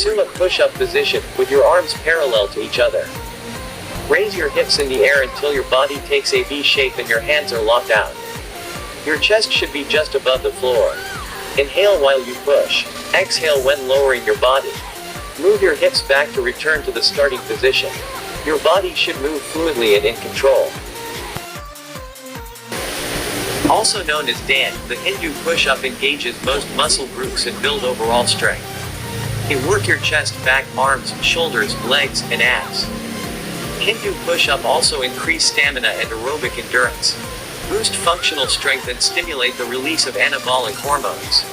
Assume a push-up position, with your arms parallel to each other. Raise your hips in the air until your body takes a V shape and your hands are locked out. Your chest should be just above the floor. Inhale while you push. Exhale when lowering your body. Move your hips back to return to the starting position. Your body should move fluidly and in control. Also known as dand, the Hindu push-up engages most muscle groups and build overall strength. It work your chest, back, arms, shoulders, legs, and abs. Hindu push-up also increase stamina and aerobic endurance, boost functional strength and stimulate the release of anabolic hormones.